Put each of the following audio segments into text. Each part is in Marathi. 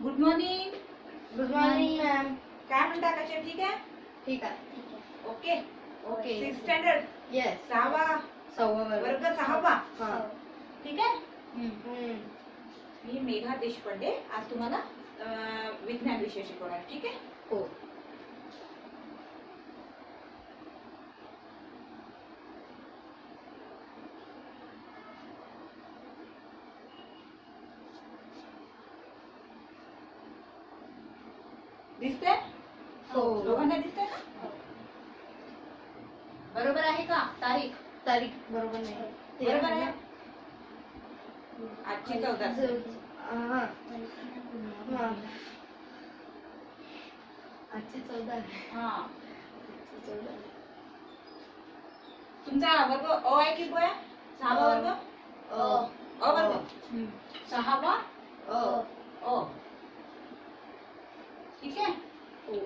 Good morning. Good morning ma'am. काय म्हणता, कशा? ठीक आहे. ठीक आहे. Okay okay. 6th standard. Yes. 6वा वर्ग 6वा. हां. ठीक आहे. मी मेघा देशपांडे आज तुम्हाला विज्ञान विषय शिकवणार. ठीक आहे. हो. दिसतंय? हो. दोघांना दिसतंय ना? बरोबर आहे का? तारीख बरोबर नाही. बरोबर आहे. आजची 14. हां. आजची 14 आहे. हां. 14. तुमचा वर्ग अ आहे की ब आहे? 6वा वर्ग अ वर्ग. 6वा अ. ठीक आहे. हो.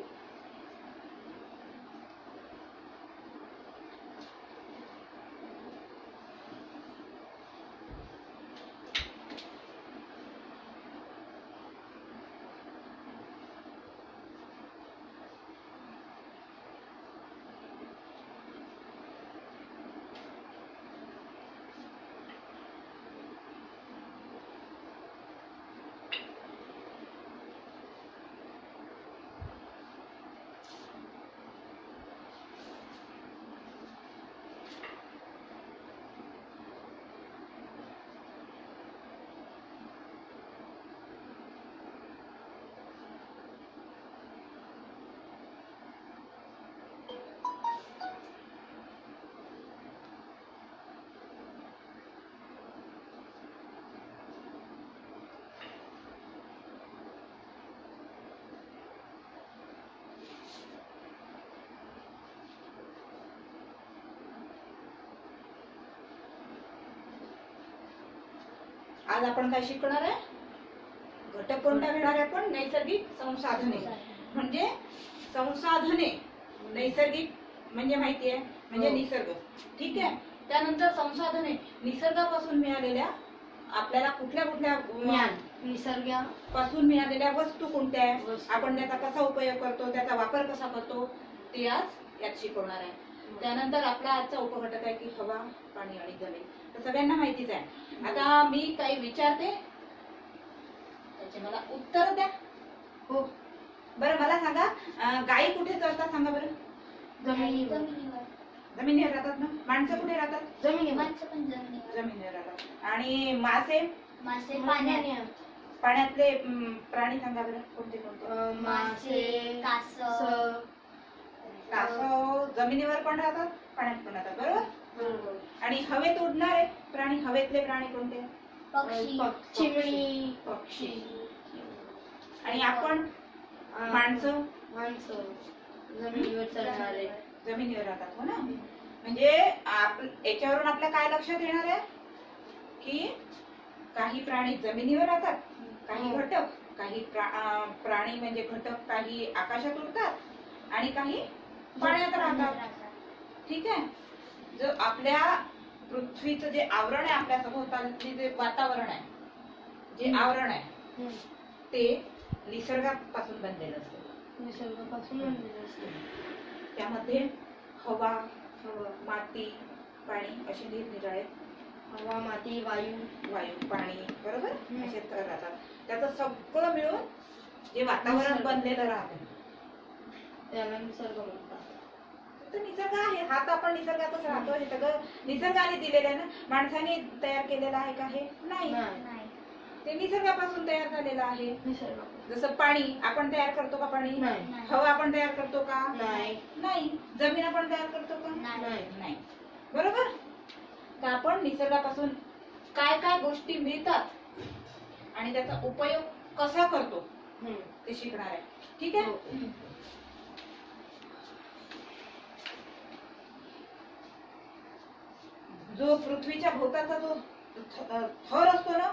आज आपण काय शिकणार आहे? घटक कोणता घेणार आहे आपण? नैसर्गिक संसाधने. म्हणजे संसाधने नैसर्गिक म्हणजे माहिती आहे, म्हणजे निसर्ग. ठीक आहे. त्यानंतर संसाधने निसर्गापासून मिळालेल्या आपल्याला कुठल्या ज्ञान. निसर्गापासून मिळालेल्या वस्तू कोणत्या आहे, आपण त्याचा कसा उपयोग करतो, त्याचा वापर कसा करतो, ते आज यात शिकवणार आहे. त्यानंतर आपला आजचा उपघटक आहे की हवा, पाणी आणि जमीन. तर सगळ्यांना माहितीच आहे. आता मी काही विचारते, त्याचे मला उत्तर द्या. हो. बरं मला सांगा, गायी कुठे चरतात सांगा बरं? जमिनीवर राहतात ना. माणसं कुठे राहतात? जमिनीवर राहतात. आणि मासे? पाण्यातले प्राणी सांगा बरं, कोणते कोणते? मासे, कासव जमिनीवर पण राहतात, पाण्यात पण राहतात. बरोबर. आणि हवेत उडणारे प्राणी, हवेतले प्राणी कोणते? चिमणी, पक्षी. आणि आपण माणसं जमिनीवर चढणारे, जमिनीवर राहतात. हो ना. म्हणजे याच्यावरून आपल्या काय लक्षात येणार आहे की काही प्राणी जमिनीवर राहतात, काही घटक, काही प्राणी म्हणजे घटक काही आकाशात उडतात आणि काही पाण्यात राहतात. ठीक आहे. जो आपल्या पृथ्वीचं जे आवरण आहे, आपल्या सभोवतालचे जे वातावरण आहे, जे आवरण आहे, ते निसर्गापासून बनलेलं असतं. त्यामध्ये हवा, माती, पाणी असे निरनिराळे. हवा, माती, वायू, पाणी. बरोबर. असे राहतात. त्याचं सगळं मिळून जे वातावरण बनलेलं राहतं त्याला निसर्ग म्हणतात. तर निसर्ग आहे. हा तर आपण निसर्गातच राहतो. हे सगळं निसर्गाने दिलेलं आहे ना. माणसाने तयार केलेलं आहे का? हे नाही. ते निसर्गापासून तयार झालेलं आहे. जसं पाणी आपण तयार करतो का? पाणी. हवा आपण तयार करतो का? नाही. जमीन आपण तयार करतो का? नाही. बरोबर. तर आपण निसर्गापासून काय काय गोष्टी मिळतात आणि त्याचा उपयोग कसा करतो ते शिकणार आहे. ठीक आहे. जो पृथ्वीच्या भोवताचा जो थर असतो ना,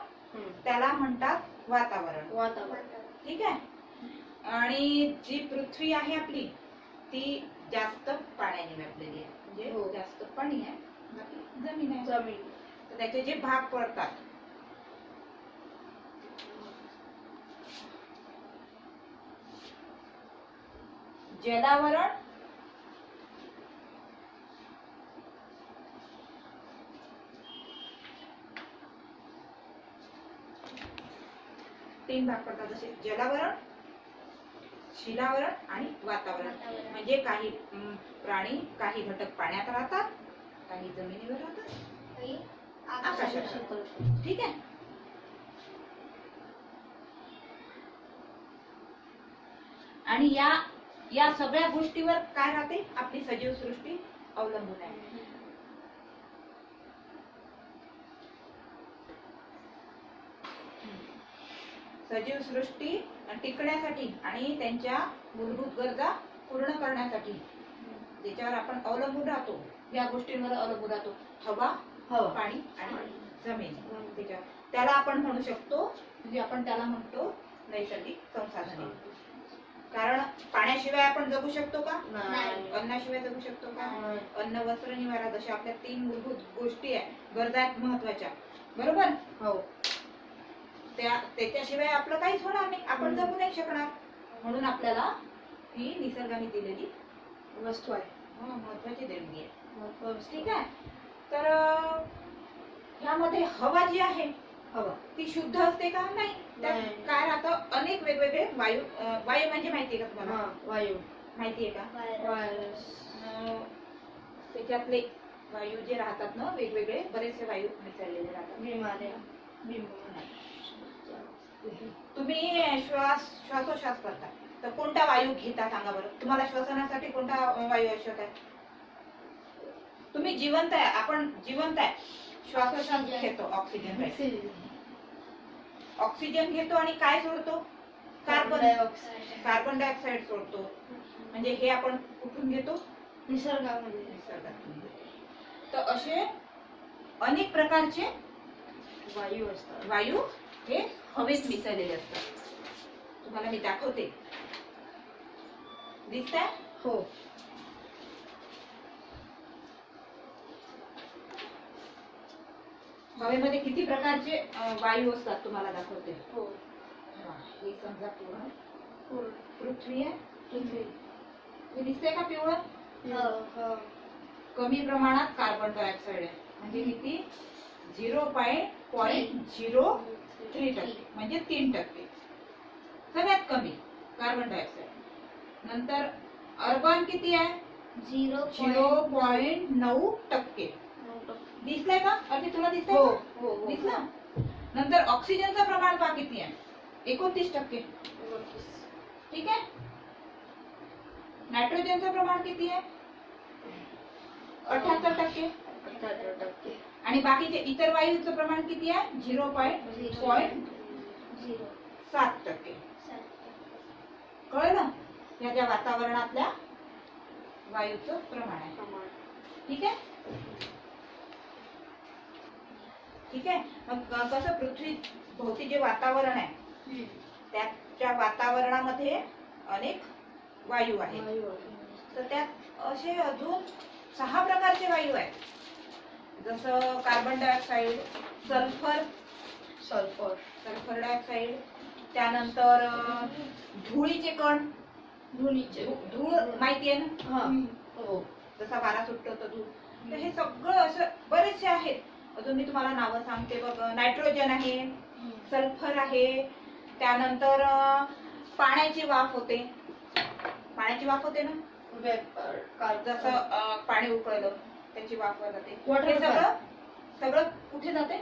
त्याला म्हणतात वातावरण. ठीक आहे. आणि जी पृथ्वी आहे आपली, ती जास्त पाण्याने व्यापलेली आहे. म्हणजे जास्त पाणी आहे, बाकी जमीन आहे. तर त्याचे जे भाग पडतात, जलावरण, तीन भाग पडतात जसे जलावरण, शिलावरण आणि वातावरण. म्हणजे काही प्राणी, काही घटक पाण्यात राहतात, काही जमिनीवर राहतात, आकाशात राहतात. ठीक आहे. आणि या सगळ्या गोष्टीवर काय राहते, आपली सजीव सृष्टी अवलंबून आहे. सजीव सृष्टी टिकण्यासाठी आणि त्यांच्या मूलभूत गरजा पूर्ण करण्यासाठी ज्याच्यावर आपण अवलंबून राहतो, या गोष्टींवर अवलंबून राहतो, हवा, पाणी आणि जमीन. त्याला आपण म्हणू शकतो, म्हणजे आपण त्याला म्हणतो नैसर्गिक संसाधने. कारण पाण्याशिवाय आपण जगू शकतो का? अन्नाशिवाय जगू शकतो का? अन्न, वस्त्र, निवारा जशा आपल्या तीन मूलभूत गोष्टी आहेत, गरजा आहेत महत्वाच्या, बरोबर? हो. त्याच्याशिवाय आपलं काहीच होणार नाही, आपण जगू नाही शकणार. म्हणून आपल्याला ही निसर्गाने दिलेली वस्तू आहे, महत्वाची देणगी आहे. ठीक ठीक आहे. तर ह्यामध्ये हवा जी आहे, हवा ती शुद्ध असते का? नाही. त्यात काय राहतं, अनेक वेगवेगळे वायू. वायू म्हणजे माहितीये का तुम्हाला? वायू माहितीये का? व्हायरस. त्याच्यातले वायू जे राहतात ना, वेगवेगळे बरेचसे वायू मिसळलेले राहतात. बिमाऱ्या. तुम्ही श्वासोश्वास करता, तर कोणता वायू घेता सांगा बरं? तुम्हाला श्वसनासाठी कोणता वायू आवश्यक आहे? तुम्ही जिवंत आहे, आपण जिवंत आहे, श्वासोश्वास घेतो, ऑक्सिजन. ऑक्सिजन घेतो आणि काय सोडतो? कार्बन डायऑक्साइड सोडतो. म्हणजे हे आपण कुठून घेतो? निसर्गामध्ये. तर असे अनेक प्रकारचे वायू असतात. वायू हे हवेत मिसळलेले असतात. तुम्हाला मी दाखवते, दिसतंय? हो. हवेमध्ये किती प्रकारचे वायू असतात तुम्हाला दाखवते. हो. हे समजा पृथ्वी आहे. हे दिसतंय का पिवळं? कमी प्रमाणात कार्बन डायऑक्साइड आहे, म्हणजे किती? 0.03%, म्हणजे 3%. सगळ्यात कमी कार्बन डायऑक्साइड. नंतर अर्गॉन किती आहे? 0.9%. दिसलंय का? अगदी तुला दिसतंय का? दिसलं. नंतर ऑक्सिजनचं प्रमाण पहा किती आहे? 29%. ठीक आहे. नायट्रोजनचं प्रमाण किती आहे? 78%. आणि बाकीचे इतर वायूचं प्रमाण किती आहे? 0.7%. कळलं? या ज्या वातावरणातल्या वायूचं प्रमाण आहे. ठीक आहे. ठीक आहे. मग कसं पृथ्वी भोवती जे वातावरण आहे, त्या वातावरणामध्ये अनेक वायू आहेत. तर त्यात असे अजून 6 प्रकारचे वायू आहेत. जसं कार्बन डायऑक्साइड, सल्फर डायऑक्साइड, त्यानंतर धुळीचे कण. धूळ माहितीये ना? हो. जसा वारा सुटतो तर धूळ. तर हे सगळं असं बरेचसे आहेत. अजून मी तुम्हाला नावं सांगते बघ. नायट्रोजन आहे, सल्फर आहे, त्यानंतर पाण्याची वाफ होते. पाण्याची वाफ होते ना? जसं पाणी उकळलं त्याची वाफ जाते. हे सगळं कुठे जाते?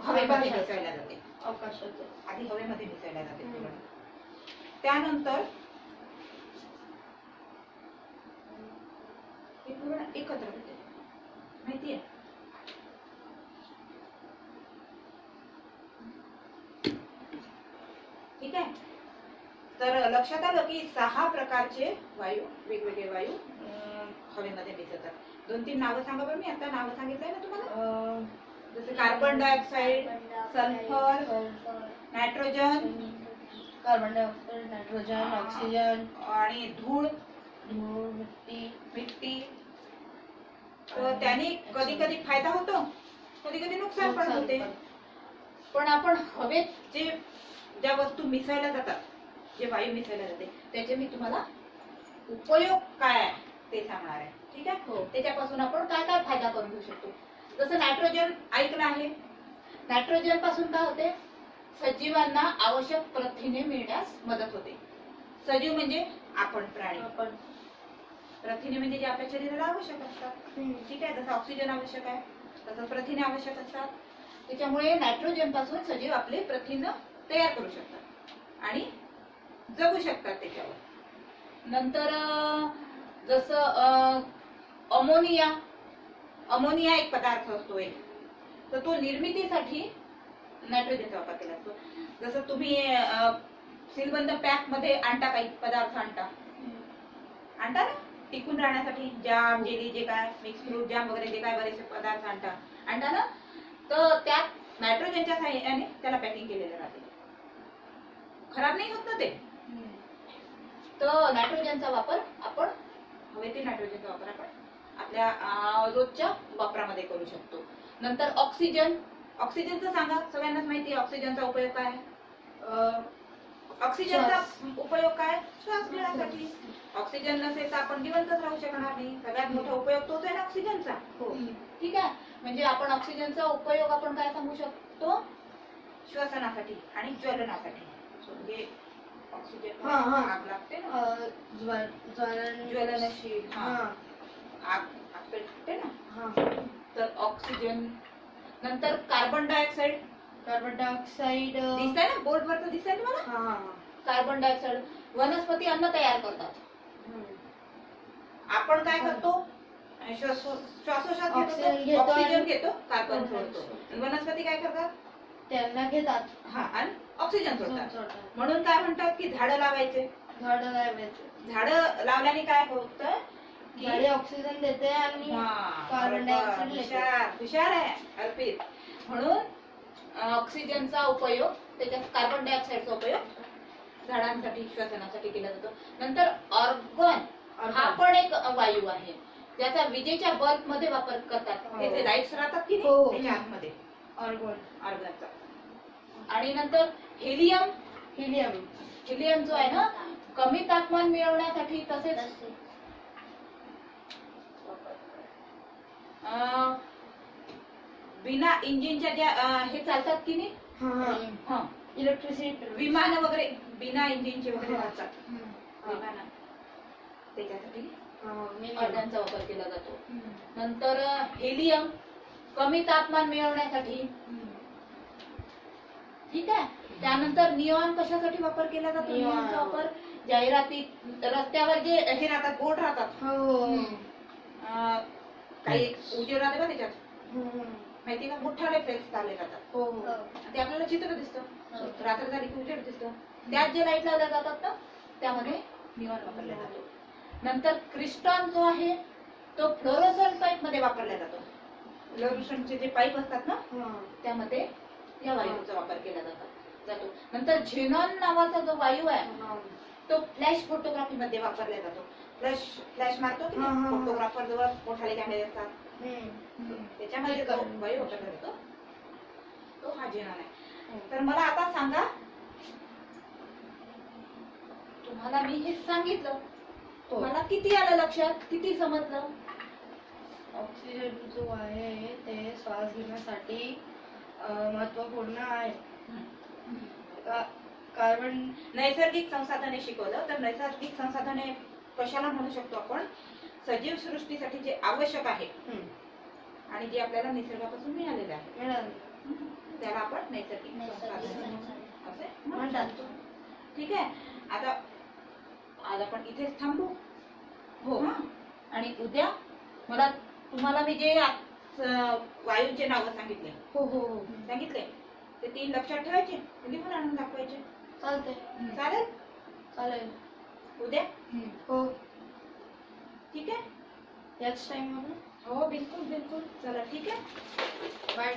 हवेमध्ये मिसळल्या जाते. अवकाशात. आधी हवेमध्ये मिसळल्या जाते. त्यानंतर हे पूर्ण एकत्र होते, माहितीये? ठीक आहे. तर लक्षात आलं की 6 प्रकारचे वायू, वेगवेगळे वायू हवेमध्ये मिसळतात. 2-3 नावं सांगा बरं. मी आता नावं सांगितलंय ना तुम्हाला. जसे carbon dioxide, sulphur, nitrogen, carbon dioxide, nitrogen, oxygen आणि धूळ, मिट्टी. तर त्याने कधी कधी फायदा होतो, कधी कधी नुकसान पण होते. पण आपण हवेत ज्या वस्तू मिसळल्या जातात, जे वायू मिसळल्या जाते, त्याचे मी तुम्हाला उपयोग काय आहे ते सांगणार आहे. ठीक आहे. हो. त्याच्यापासून आपण काय काय फायदा करून घेऊ शकतो. जसं नायट्रोजन ऐकलं आहे. नायट्रोजन पासून काय होते, सजीवांना आवश्यक प्रथिने मिळण्यास मदत होते. सजीव म्हणजे आपण प्राणी. प्रथिने म्हणजे जे आपल्या शरीराला आवश्यक असतात. ठीक आहे. जसं ऑक्सिजन आवश्यक आहे तसं प्रथिने आवश्यक असतात. त्याच्यामुळे नायट्रोजन पासून सजीव आपले प्रथिन तयार करू शकतात आणि जगू शकतात त्याच्यावर. नंतर जसं अमोनिया एक पदार्थ असतो एक, तर तो निर्मितीसाठी नायट्रोजनचा वापर केला जातो. जसं तुम्ही सीलबंद पॅक मध्ये आणता काही पदार्थ आणता ना टिकून राहण्यासाठी, जाम जेली जे काय मिक्स फ्रूट जॅम वगैरे जे काय बरेचसे पदार्थ आणता ना, तर त्यात नायट्रोजनच्या सहाय्याने त्याला पॅकिंग केलेलं राहते. खराब नाही होत ना ते. तर नायट्रोजनचा वापर आपण हवेतील नायट्रोजनचा वापर आपण आपल्या रोजच्या वापरामध्ये करू शकतो. नंतर ऑक्सिजनचं सांगा. सगळ्यांनाच माहिती आहे ऑक्सिजनचा उपयोग काय. ऑक्सिजनचा उपयोग काय, श्वास घेण्यासाठी. ऑक्सिजन नसेल तर आपण जिवंतच राहू शकणार नाही. सगळ्यात मोठा उपयोग तोच आहे ना ऑक्सिजनचा. ठीक आहे. म्हणजे आपण ऑक्सिजनचा उपयोग आपण काय सांगू शकतो, श्वसनासाठी आणि ज्वलनासाठी. म्हणजे ऑक्सिजन आग लागते ना, ज्वलनशील आग पेटते ना, तर ऑक्सिजन. नंतर कार्बन डायऑक्साईड दिसतंय ना बोर्ड वरती, दिसतंय तुम्हाला. कार्बन डायऑक्साईड वनस्पती अन्न तयार करतात. आपण काय करतो, श्वासोश्वास घेतो, ऑक्सिजन घेतो, कार्बन सोडतो. वनस्पती काय करतात, त्यांना घेतात आणि ऑक्सिजन सोडतात. म्हणून काय म्हणतात की झाडं लावायचे. झाडं लावल्याने काय होतं की झाडे ऑक्सिजन देते आणि कार्बन डायऑक्साईड. हुशार आहे अर्पित. म्हणून ऑक्सिजनचा उपयोग, त्याच्यात कार्बन डायऑक्साईडचा उपयोग झाडांसाठी श्वसनासाठी केला जातो. नंतर ऑर्गन हा पण एक वायू आहे ज्याचा विजेच्या बल्ब मध्ये वापर करतात. ते लाईट्स राहतात की नाही त्याच्या आतमध्ये ऑर्गनचा. आणि नंतर हिलियम जो आहे ना, कमी तापमान मिळवण्यासाठी, तसेच बिना इंजिनच्या ज्या हे चालतात की नाही, इलेक्ट्रिसिटी विमान वगैरे बिना इंजिनचे वगैरे चालतात विमान, त्याच्यासाठी ऑर्गनचा वापर केला जातो. नंतर हेलियम कमी तापमान मिळवण्यासाठी. ठीक आहे. त्यानंतर निऑन कशासाठी वापर केला जातो, निऑनचा वापर जाहिराती, रस्त्यावर जे हे राहतात बोर्ड राहतात, काही उजेड राहते का त्याच्यात, माहिती का, मोठाले फ्लेक्स लावले जातात. ते आपल्याला चित्र दिसतं, रात्र झाली की उजेड दिसतं. त्यात जे लाईट लावल्या जातात ना त्यामध्ये निऑन वापरला जातो. नंतर क्रिस्टॉन जो आहे तो फ्लोरोसंट पाईप मध्ये वापरला जातो. फ्लोरोसंटचे जे पाईप असतात ना त्यामध्ये या वायूचा वापर केला जातो. नंतर झेनॉन नावाचा जो वायू आहे तो फ्लॅश फोटोग्राफी मध्ये वापरला जातो. फ्लॅश मारतो की फोटोग्राफर जवळ मोठाले कॅमेरे असतात, त्याच्यामध्ये जो वायू वापरला जातो तो हा झेनॉन आहे. तर मला आता सांगा, तुम्हाला मी हे सांगितलं, तुम्हाला किती आलं लक्षात, किती समजलं. ऑक्सिजन जो आहे ते श्वास घेण्यासाठी महत्वपूर्ण आहे. कार्बन नैसर्गिक संसाधने शिकवलं तर नैसर्गिक संसाधने कशाला म्हणू शकतो आपण, सजीव सृष्टीसाठी जे आवश्यक आहे आणि जे आपल्याला निसर्गापासून मिळालेलं आहे त्याला आपण नैसर्गिक संसाधने असे म्हणतात. ठीक आहे. आता आज आपण इथेच थांबू. आणि उद्या मला तुम्हाला मी जे वायूंचे नाव सांगितले सांगितले ते 3 लक्षात ठेवायचे, लिहून आणून दाखवायचे. चालेल उद्या. ठीक आहे. याच टाइम हो बिलकुल. चला ठीक आहे. बाय.